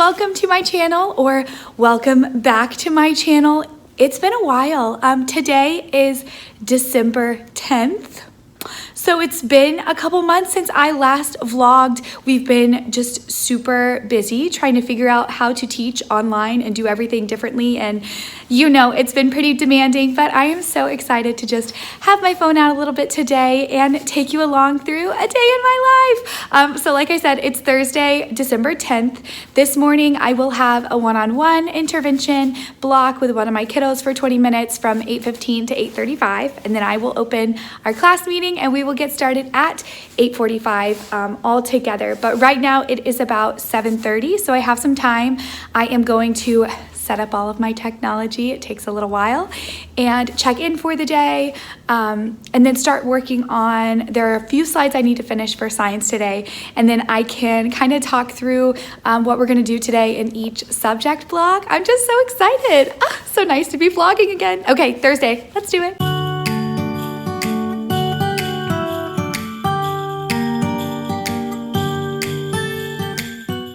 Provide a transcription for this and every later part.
welcome to my channel, or welcome back to my channel. It's been a while. Today is December 10th. So it's been a couple months since I last vlogged. We've been just super busy trying to figure out how to teach online and do everything differently. And you know, it's been pretty demanding, but I am so excited to just have my phone out a little bit today and take you along through a day in my life. So like I said, it's Thursday, December 10th. This morning, I will have a one-on-one intervention block with one of my kiddos for 20 minutes from 8:15 to 8:35. And then I will open our class meeting and we will get started at 8:45 all together. But right now it is about 7:30, so I have some time. I am going to set up all of my technology. It takes a little while, and check in for the day, and then start working on, there are a few slides I need to finish for science today, and then I can kind of talk through what we're gonna do today in each subject block. I'm just so excited. So nice to be vlogging again. Okay, Thursday, let's do it.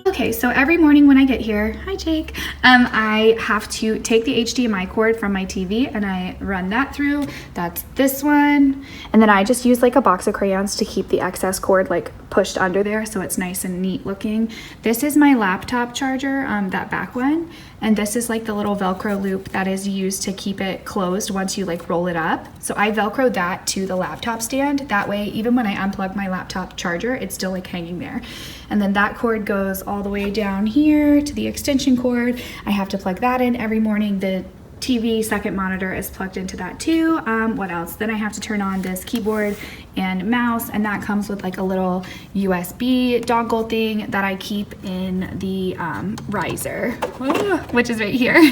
Okay, so every morning when I get here, hi Jake, I have to take the HDMI cord from my TV and I run that through. That's this one. And then I just use like a box of crayons to keep the excess cord like pushed under there so it's nice and neat looking. This is my laptop charger, that back one. And this is like the little Velcro loop that is used to keep it closed once you like roll it up. So I Velcroed that to the laptop stand. That way, even when I unplug my laptop charger, it's still like hanging there. And then that cord goes all the way down here to the extension cord. I have to plug that in every morning. The TV second monitor is plugged into that too. What else? Then I have to turn on this keyboard and mouse, and that comes with like a little USB dongle thing that I keep in the riser, which is right here.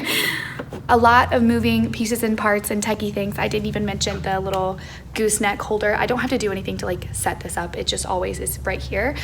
A lot of moving pieces and parts and techie things. I didn't even mention the little gooseneck holder. I don't have to do anything to like set this up. It just always is right here.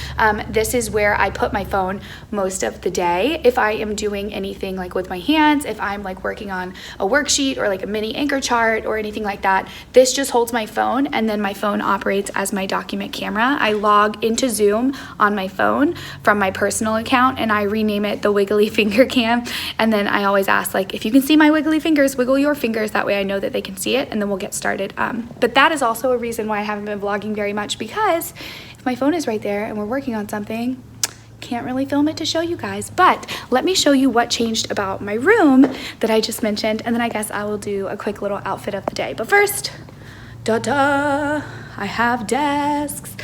This is where I put my phone most of the day. If I am doing anything like with my hands, if I'm like working on a worksheet or like a mini anchor chart or anything like that, this just holds my phone, and then my phone operates as my document camera. I log into Zoom on my phone from my personal account and I rename it the Wiggly Finger Cam. And then I always ask, like, if you can see my wiggly fingers, wiggle your fingers. That way I know that they can see it, and then we'll get started. But that is also a reason why I haven't been vlogging very much, because if my phone is right there and we're working on something, can't really film it to show you guys. But let me show you what changed about my room that I just mentioned, and then I guess I will do a quick little outfit of the day. But first, da-da, I have desks.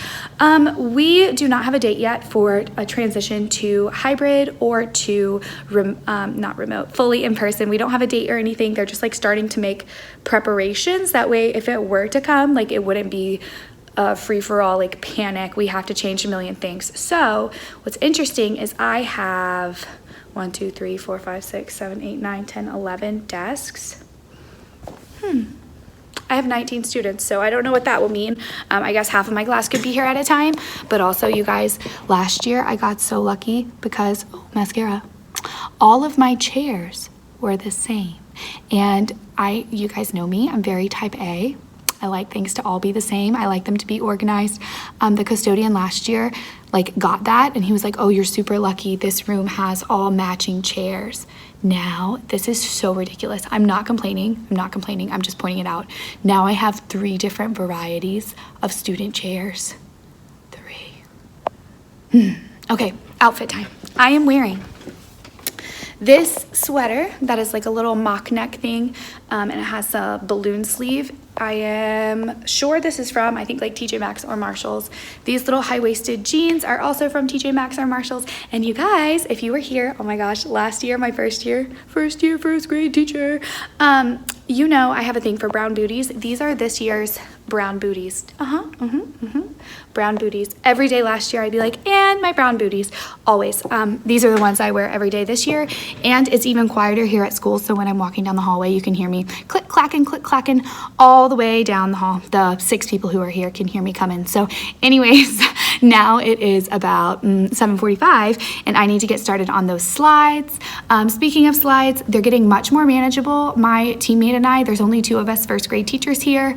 We do not have a date yet for a transition to hybrid or to not remote, fully in person. We don't have a date or anything. They're just like starting to make preparations. That way, if it were to come, like it wouldn't be free for all, like panic. We have to change a million things. So what's interesting is I have 1, 2, 3, 4, 5, 6, 7, 8, 9, 10, 11 desks. I have 19 students, so I don't know what that will mean. I guess half of my class could be here at a time, but also you guys, last year I got so lucky because, mascara, all of my chairs were the same. And you guys know me, I'm very type A. I like things to all be the same. I like them to be organized. The custodian last year like got that, and he was like, oh, you're super lucky. This room has all matching chairs. Now, this is so ridiculous. I'm not complaining. I'm just pointing it out. Now I have 3 different varieties of student chairs. 3. Okay, outfit time. I am wearing this sweater that is like a little mock neck thing, and it has a balloon sleeve. I am sure this is from, I think, like TJ Maxx or Marshalls. These little high-waisted jeans are also from TJ Maxx or Marshalls. And you guys, if you were here, oh my gosh, last year, my first grade teacher, you know I have a thing for brown booties. These are this year's brown booties. Brown booties. Every day last year I'd be like, and my brown booties, always. These are the ones I wear every day this year, and it's even quieter here at school, so when I'm walking down the hallway you can hear me click clacking all all the way down the hall. The 6 people who are here can hear me coming. So anyways, now it is about 7:45 and I need to get started on those slides. Speaking of slides, they're getting much more manageable. My teammate and I, there's only 2 of us first grade teachers here.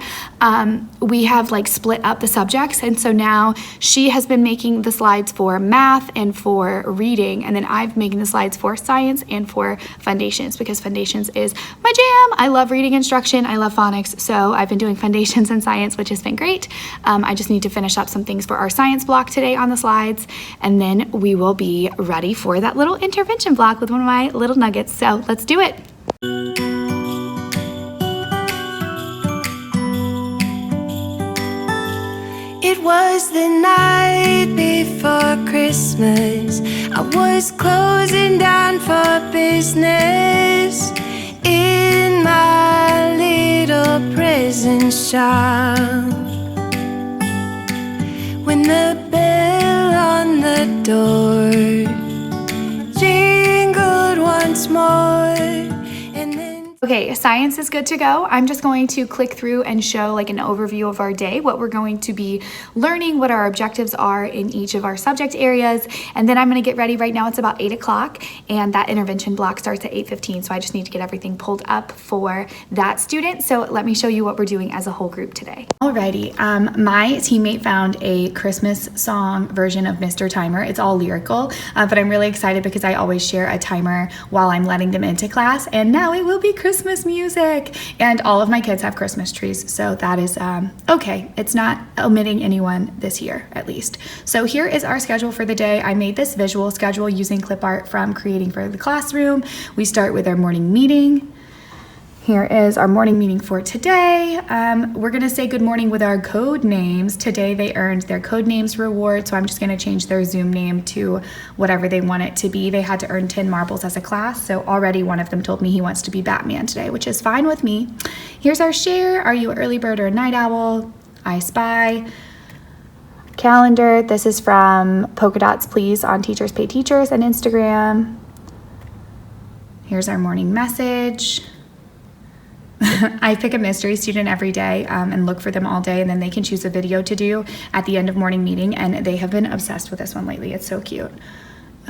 We have like split up the subjects, and so now she has been making the slides for math and for reading, and then I've making the slides for science and for foundations, because foundations is my jam. I love reading instruction, I love phonics, so I've been doing foundations and science, which has been great. I just need to finish up some things for our science block today on the slides, and then we will be ready for that little intervention block with one of my little nuggets. So let's do it. It was the night before Christmas. I was closing down for business in my little present shop, when the bell on the door jingled once more. Okay, science is good to go. I'm just going to click through and show like an overview of our day, what we're going to be learning, what our objectives are in each of our subject areas, and then I'm gonna get ready. Right now it's about 8 o'clock and that intervention block starts at 8:15, so I just need to get everything pulled up for that student. So let me show you what we're doing as a whole group today. Alrighty, my teammate found a Christmas song version of Mr. Timer. It's all lyrical, but I'm really excited because I always share a timer while I'm letting them into class, and now it will be Christmas music, and all of my kids have Christmas trees, so that is okay. It's not omitting anyone this year, at least. So here is our schedule for the day. I made this visual schedule using clip art from Creating for the Classroom. We start with our morning meeting. Here is our morning meeting for today. We're gonna say good morning with our code names. Today they earned their code names reward, so I'm just gonna change their Zoom name to whatever they want it to be. They had to earn 10 marbles as a class, so already one of them told me he wants to be Batman today, which is fine with me. Here's our share. Are you an early bird or a night owl? I spy. Calendar. This is from Polka Dots Please on Teachers Pay Teachers and Instagram. Here's our morning message. I pick a mystery student every day and look for them all day, and then they can choose a video to do at the end of morning meeting, and they have been obsessed with this one lately. It's so cute.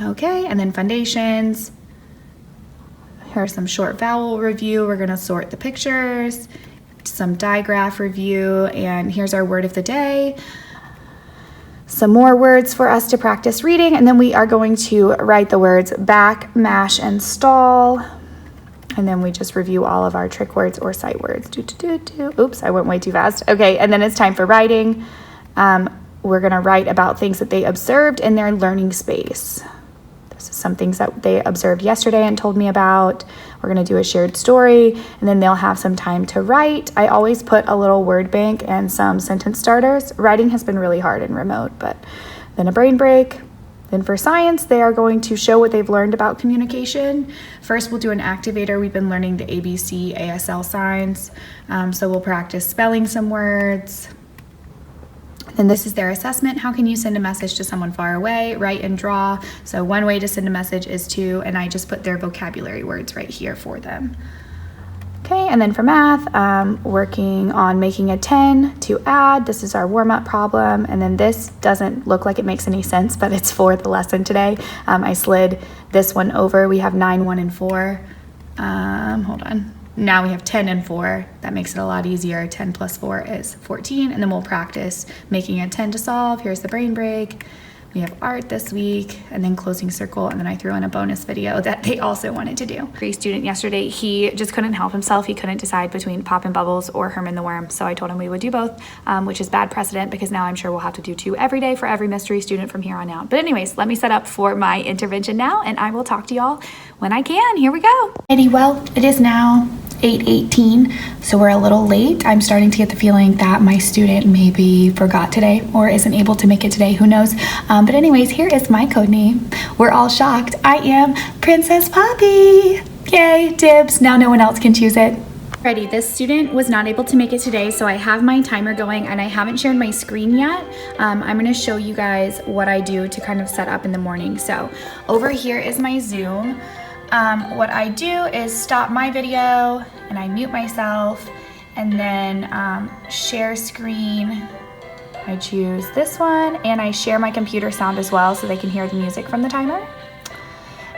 Okay, and then foundations. Here's some short vowel review. We're gonna sort the pictures, some digraph review, and here's our word of the day. Some more words for us to practice reading, and then we are going to write the words back, mash, and stall. And then we just review all of our trick words or sight words. Oops, I went way too fast. Okay, and then it's time for writing. We're gonna write about things that they observed in their learning space. This is some things that they observed yesterday and told me about. We're gonna do a shared story, and then they'll have some time to write. I always put a little word bank and some sentence starters. Writing has been really hard and remote, but then a brain break. Then for science, they are going to show what they've learned about communication. First, we'll do an activator. We've been learning the ABC, ASL signs. So we'll practice spelling some words. Then this is their assessment. How can you send a message to someone far away? Write and draw. So one way to send a message is to, and I just put their vocabulary words right here for them. Okay, and then for math, working on making a 10 to add. This is our warm-up problem, and then this doesn't look like it makes any sense, but it's for the lesson today. I slid this one over. We have 9, 1, and 4. Hold on. Now we have 10 and 4. That makes it a lot easier. 10 plus 4 is 14, and then we'll practice making a 10 to solve. Here's the brain break. We have art this week, and then closing circle, and then I threw in a bonus video that they also wanted to do. Free student yesterday, he just couldn't help himself. He couldn't decide between Poppin' Bubbles or Herman the Worm, so I told him we would do both, which is bad precedent because now I'm sure we'll have to do 2 every day for every mystery student from here on out. But anyways, let me set up for my intervention now, and I will talk to y'all when I can. Here we go. Alrighty, well, it is now 8:18, so we're a little late. I'm starting to get the feeling that my student maybe forgot today or isn't able to make it today, who knows. But anyways, here is my code name. We're all shocked. I am Princess Poppy. Yay, dibs. Now no one else can choose it. Alrighty, this student was not able to make it today, so I have my timer going and I haven't shared my screen yet. I'm gonna show you guys what I do to kind of set up in the morning. So over here is my Zoom. What I do is stop my video and I mute myself, And then share screen, I choose this one, and I share my computer sound as well so they can hear the music from the timer.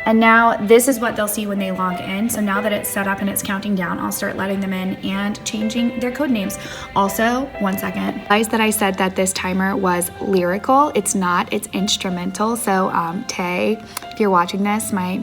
And now this is what they'll see when they log in. So now that it's set up and it's counting down, I'll start letting them in and changing their code names. Also, 1 second. Guys, that I said that this timer was lyrical. It's not, it's instrumental. So Tay, if you're watching this, my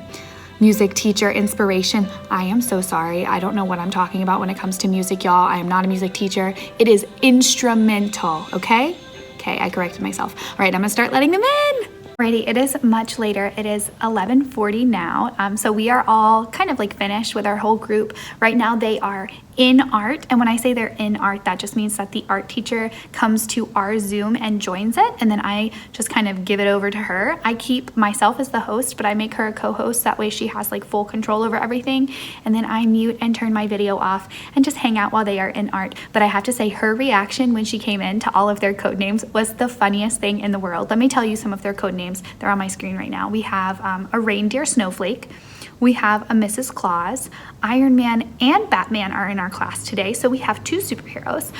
music teacher inspiration, I am so sorry. I don't know what I'm talking about when it comes to music, y'all. I am not a music teacher. It is instrumental, okay? Okay, I corrected myself. All right, I'm gonna start letting them in. Alrighty, it is much later. It is 11:40 now. So we are all kind of like finished with our whole group. Right now they are in art, and when I say they're in art, that just means that the art teacher comes to our Zoom and joins it, and then I just kind of give it over to her. I keep myself as the host, but I make her a co-host, that way she has like full control over everything, and then I mute and turn my video off and just hang out while they are in art. But I have to say, her reaction when she came in to all of their code names was the funniest thing in the world. Let me tell you some of their code names. They're on my screen right now. We have a reindeer snowflake. We have a Mrs. Claus. Iron Man and Batman are in our class today, so we have 2 superheroes.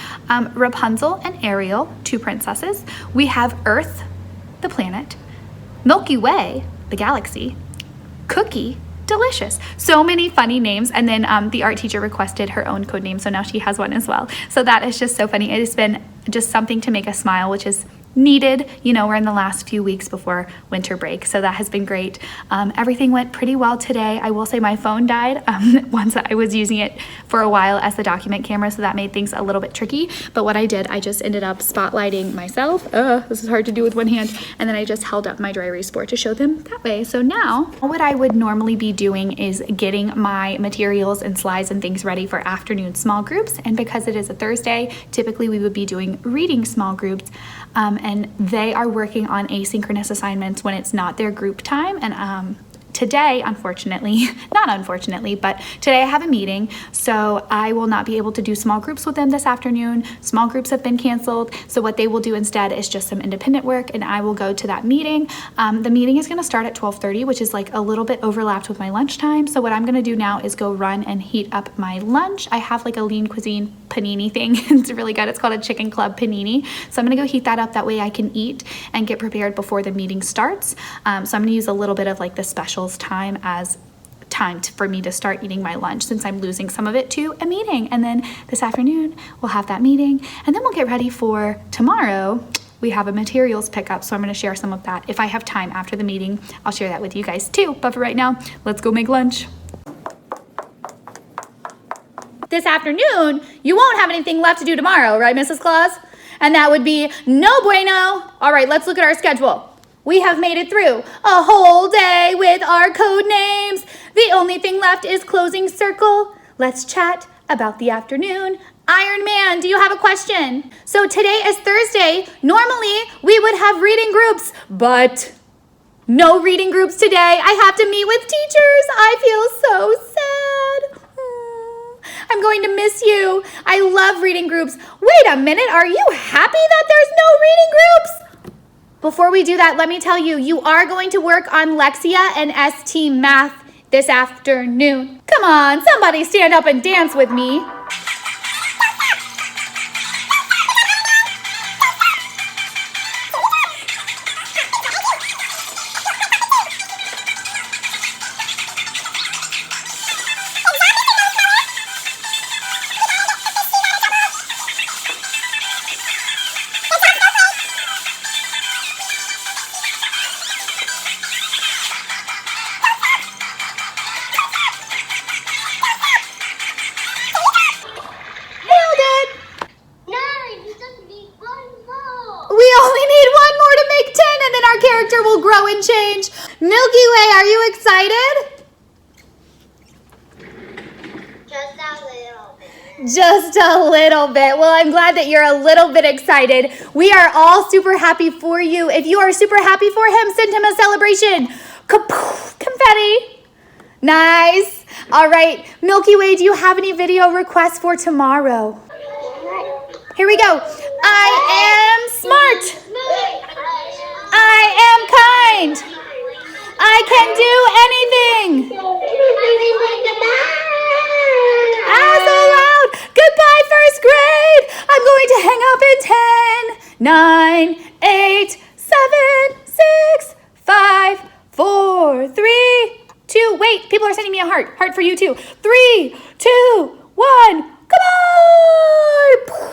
Rapunzel and Ariel, 2 princesses. We have Earth, the planet. Milky Way, the galaxy. Cookie, delicious. So many funny names. And then the art teacher requested her own code name, so now she has one as well. So that is just so funny. It has been just something to make us smile, which is needed. You know, we're in the last few weeks before winter break, so that has been great. Everything went pretty well today. I will say my phone died once I was using it for a while as the document camera, so that made things a little bit tricky. But what I did, I just ended up spotlighting myself. This is hard to do with one hand. And then I just held up my dry erase board to show them that way. So now what I would normally be doing is getting my materials and slides and things ready for afternoon small groups. And because it is a Thursday, typically we would be doing reading small groups. And they are working on asynchronous assignments when it's not their group time. And today, unfortunately, not unfortunately, but today I have a meeting, so I will not be able to do small groups with them this afternoon. Small groups have been canceled, so what they will do instead is just some independent work, and I will go to that meeting. The meeting is gonna start at 12:30, which is like a little bit overlapped with my lunchtime, so what I'm gonna do now is go run and heat up my lunch. I have like a lean cuisine panini thing. It's really good. It's called a chicken club panini. So I'm gonna go heat that up, that way I can eat and get prepared before the meeting starts. So I'm gonna use a little bit of like the specials time as time for me to start eating my lunch, since I'm losing some of it to a meeting. And then this afternoon we'll have that meeting, and then we'll get ready for tomorrow. We have a materials pickup, so I'm going to share some of that. If I have time after the meeting, I'll share that with you guys too. But for right now, let's go make lunch. This afternoon, you won't have anything left to do tomorrow, right, Mrs. Claus? And that would be no bueno. All right, let's look at our schedule. We have made it through a whole day with our code names. The only thing left is closing circle. Let's chat about the afternoon. Iron Man, do you have a question? So today is Thursday. Normally, we would have reading groups, but no reading groups today. I have to meet with teachers. I feel so sad. I'm going to miss you. I love reading groups. Wait a minute, are you happy that there's no reading groups? Before we do that, let me tell you, you are going to work on Lexia and ST Math this afternoon. Come on, somebody stand up and dance with me. Will grow and change. Milky Way, are you excited? Just a little bit. Just a little bit. Well, I'm glad that you're a little bit excited. We are all super happy for you. If you are super happy for him, send him a celebration. Confetti. Nice. All right. Milky Way, do you have any video requests for tomorrow? Here we go. I am smart. I am kind. I can do anything. Ah, so loud. Goodbye, first did! I'm going to hang up in 10, 9, 8, 7, 6, 5, 4, 3, 2. Wait, people are sending me a heart. Heart for you too. 3, 2, 1. Goodbye!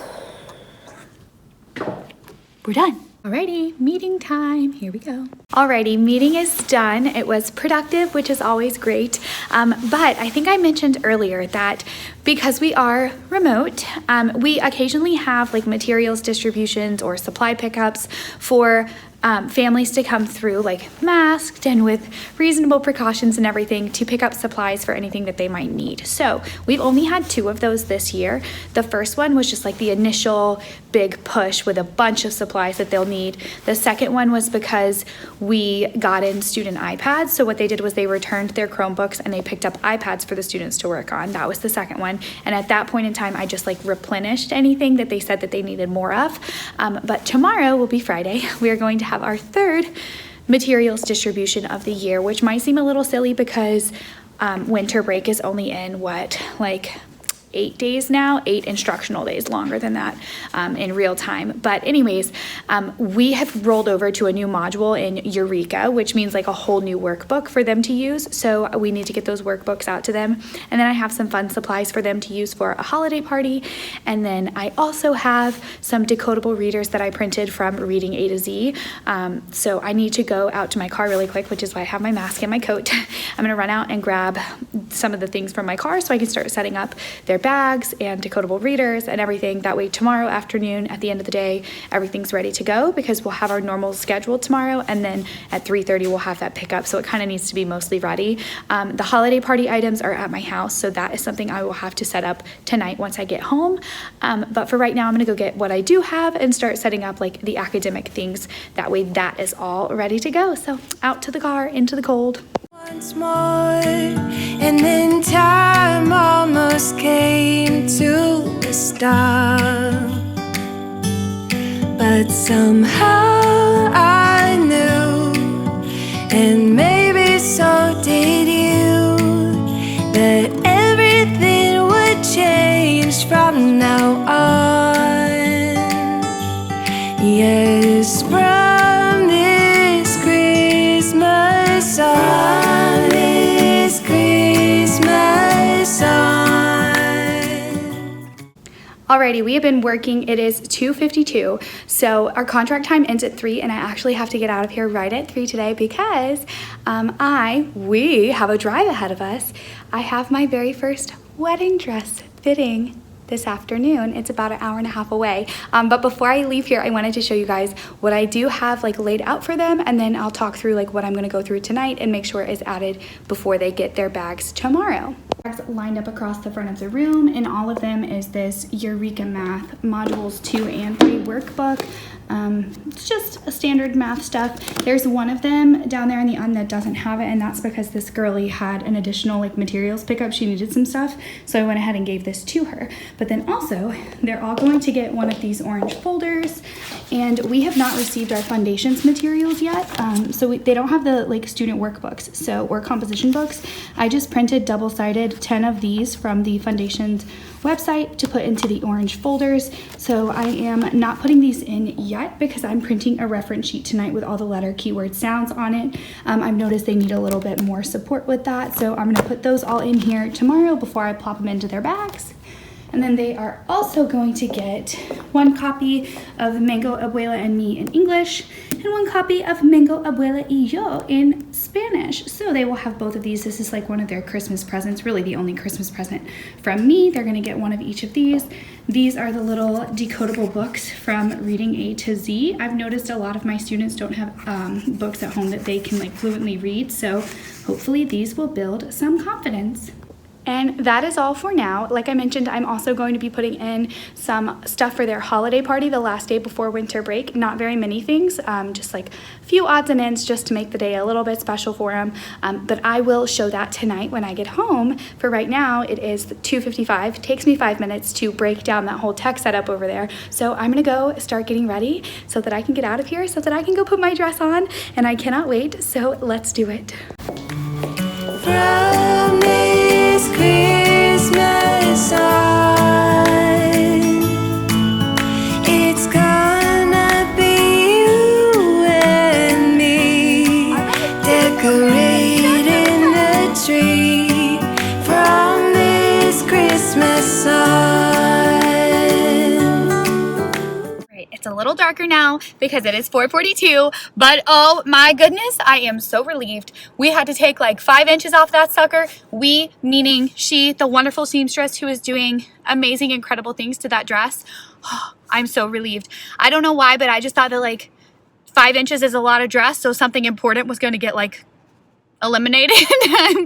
We're done. Alrighty, meeting time. Here we go. Alrighty, meeting is done. It was productive, which is always great. But I think I mentioned earlier that because we are remote, we occasionally have like materials distributions or supply pickups for families to come through, like masked and with reasonable precautions and everything, to pick up supplies for anything that they might need. So we've only had 2 of those this year. The first one was just like the initial big push with a bunch of supplies that they'll need. The second one was because we got in student iPads. So what they did was they returned their Chromebooks and they picked up iPads for the students to work on. That was the second one. And at that point in time, I just like replenished anything that they said that they needed more of. But tomorrow will be Friday. We are going to have our 3rd materials distribution of the year, which might seem a little silly because winter break is only in like 8 days now, 8 instructional days, longer than that in real time. But anyways, we have rolled over to a new module in Eureka, which means like a whole new workbook for them to use. So we need to get those workbooks out to them. And then I have some fun supplies for them to use for a holiday party. And then I also have some decodable readers that I printed from Reading A to Z. So I need to go out to my car really quick, which is why I have my mask and my coat. I'm gonna run out and grab some of the things from my car so I can start setting up their bags and decodable readers and everything. That way tomorrow afternoon at the end of the day, everything's ready to go because we'll have our normal schedule tomorrow, and then at 3:30 we'll have that pickup. So it kind of needs to be mostly ready. The holiday party items are at my house, so that is something I will have to set up tonight once I get home. But for right now, I'm gonna go get what I do have and start setting up like the academic things. That way that is all ready to go. So out to the car, into the cold. Once more, and then time almost came to a stop. But somehow I knew, and maybe so did you, that everything would change from now on. Yes, from this Christmas on. Alrighty, we have been working. It is 2:52, so our contract time ends at 3, and I actually have to get out of here right at 3 today because we have a drive ahead of us. I have my very first wedding dress fitting this afternoon. It's about an hour and a half away. But before I leave here, I wanted to show you guys what I do have like laid out for them, and then I'll talk through like what I'm gonna go through tonight and make sure it is added before they get their bags tomorrow. Bags lined up across the front of the room, and all of them is this Eureka Math Modules 2 and 3 workbook. It's just a standard math stuff. There's one of them down there in the end that doesn't have it, and that's because this girlie had an additional like materials pickup. She needed some stuff, so I went ahead and gave this to her. But then also, they're all going to get one of these orange folders, and we have not received our foundations materials yet, so they don't have the like student workbooks or composition books. I just printed double-sided 10 of these from the foundations website to put into the orange folders. So I am not putting these in yet because I'm printing a reference sheet tonight with all the letter, keyword, sounds on it. I've noticed they need a little bit more support with that, so I'm going to put those all in here tomorrow before I plop them into their bags. And then they are also going to get one copy of Mango, Abuela, and Me in English, and one copy of Mango, Abuela, y Yo in Spanish. So they will have both of these. This is like one of their Christmas presents, really the only Christmas present from me. They're gonna get one of each of these. These are the little decodable books from Reading A to Z. I've noticed a lot of my students don't have books at home that they can like fluently read, so hopefully these will build some confidence. And that is all for now. Like I mentioned, I'm also going to be putting in some stuff for their holiday party the last day before winter break. Not very many things, just like a few odds and ends just to make the day a little bit special for them. But I will show that tonight when I get home. For right now, it is 2:55. It takes me 5 minutes to break down that whole tech setup over there. So I'm gonna go start getting ready so that I can get out of here, so that I can go put my dress on, and I cannot wait. So let's do it. From this Christmas on, tree from this Christmas sun. Right, it's a little darker now because it is 4:42, but oh my goodness, I am so relieved. We had to take like 5 inches off that sucker. We, meaning she, the wonderful seamstress who is doing amazing, incredible things to that dress. I'm so relieved. I don't know why, but I just thought that like 5 inches is a lot of dress, so something important was going to get like eliminated,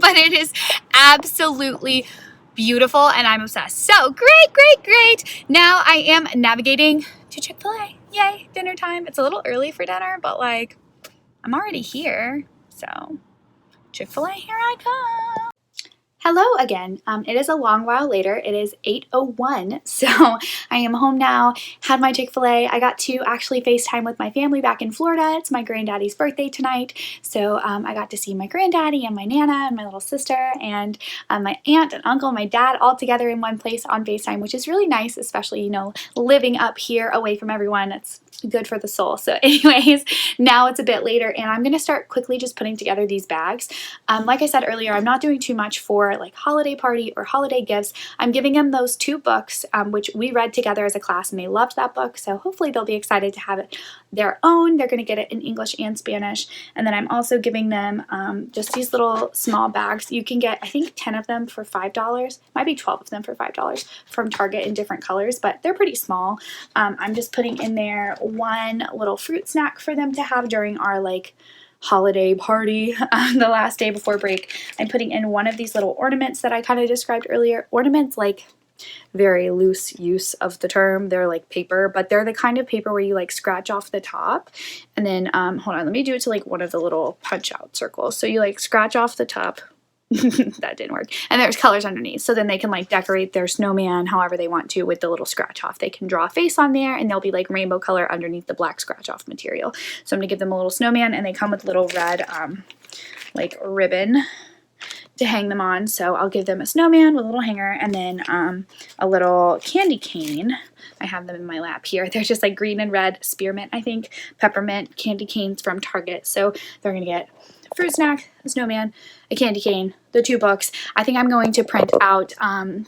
but it is absolutely beautiful and I'm obsessed. So great. Now I am navigating to Chick-fil-A. Yay, dinner time. It's a little early for dinner, but like I'm already here. So Chick-fil-A, here I come. Hello again. It is a long while later. It is 8:01, so I am home now, had my Chick-fil-A. I got to actually FaceTime with my family back in Florida. It's my granddaddy's birthday tonight, so I got to see my granddaddy and my Nana and my little sister and my aunt and uncle and my dad all together in one place on FaceTime, which is really nice, especially, you know, living up here away from everyone. It's good for the soul. So anyways, now it's a bit later and I'm going to start quickly just putting together these bags. Like I said earlier, I'm not doing too much for like holiday party or holiday gifts. I'm giving them those 2 books, which we read together as a class and they loved that book. So hopefully they'll be excited to have it their own. They're going to get it in English and Spanish. And then I'm also giving them just these little small bags. You can get, I think 10 of them for $5. Might be 12 of them for $5 from Target in different colors, but they're pretty small. I'm just putting in there one little fruit snack for them to have during our like holiday party the last day before break. I'm putting in one of these little ornaments that I kind of described earlier. Ornaments, like very loose use of the term. They're like paper, but they're the kind of paper where you like scratch off the top and then hold on, let me do it to like one of the little punch out circles. So you like scratch off the top. That didn't work. And there's colors underneath. So then they can like decorate their snowman however they want to with the little scratch off. They can draw a face on there and they'll be like rainbow color underneath the black scratch off material. So I'm going to give them a little snowman and they come with little red like ribbon to hang them on. So I'll give them a snowman with a little hanger and then a little candy cane. I have them in my lap here. They're just like green and red spearmint, I think, peppermint candy canes from Target. So they're going to get a fruit snack, a snowman, a candy cane, the 2 books. I think I'm going to print out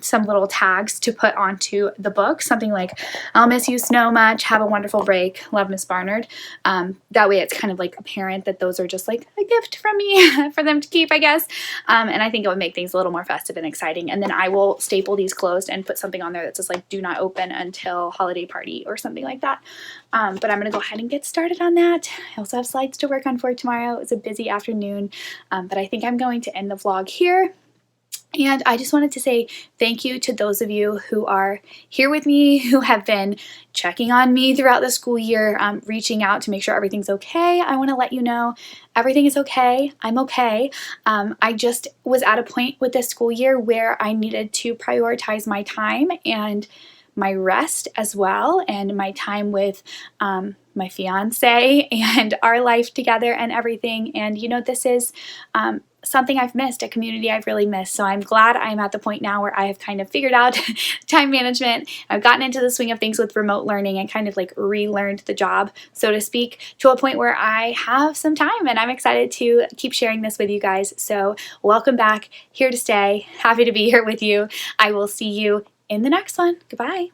some little tags to put onto the book. Something like, I'll miss you so much. Have a wonderful break. Love, Miss Barnard. That way it's kind of like apparent that those are just like a gift from me for them to keep, I guess. And I think it would make things a little more festive and exciting. And then I will staple these closed and put something on there that says like, do not open until holiday party or something like that. But I'm going to go ahead and get started on that. I also have slides to work on for tomorrow. It's a busy afternoon, but I think I'm going to end the vlog here. And I just wanted to say thank you to those of you who are here with me, who have been checking on me throughout the school year, reaching out to make sure everything's okay. I want to let you know everything is okay. I'm okay. I just was at a point with this school year where I needed to prioritize my time and my rest as well, and my time with my fiance and our life together and everything. And you know, this is something I've missed, a community I've really missed. So I'm glad I'm at the point now where I have kind of figured out time management. I've gotten into the swing of things with remote learning and kind of like relearned the job, so to speak, to a point where I have some time and I'm excited to keep sharing this with you guys. So welcome back, here to stay, happy to be here with you. I will see you in the next one. Goodbye.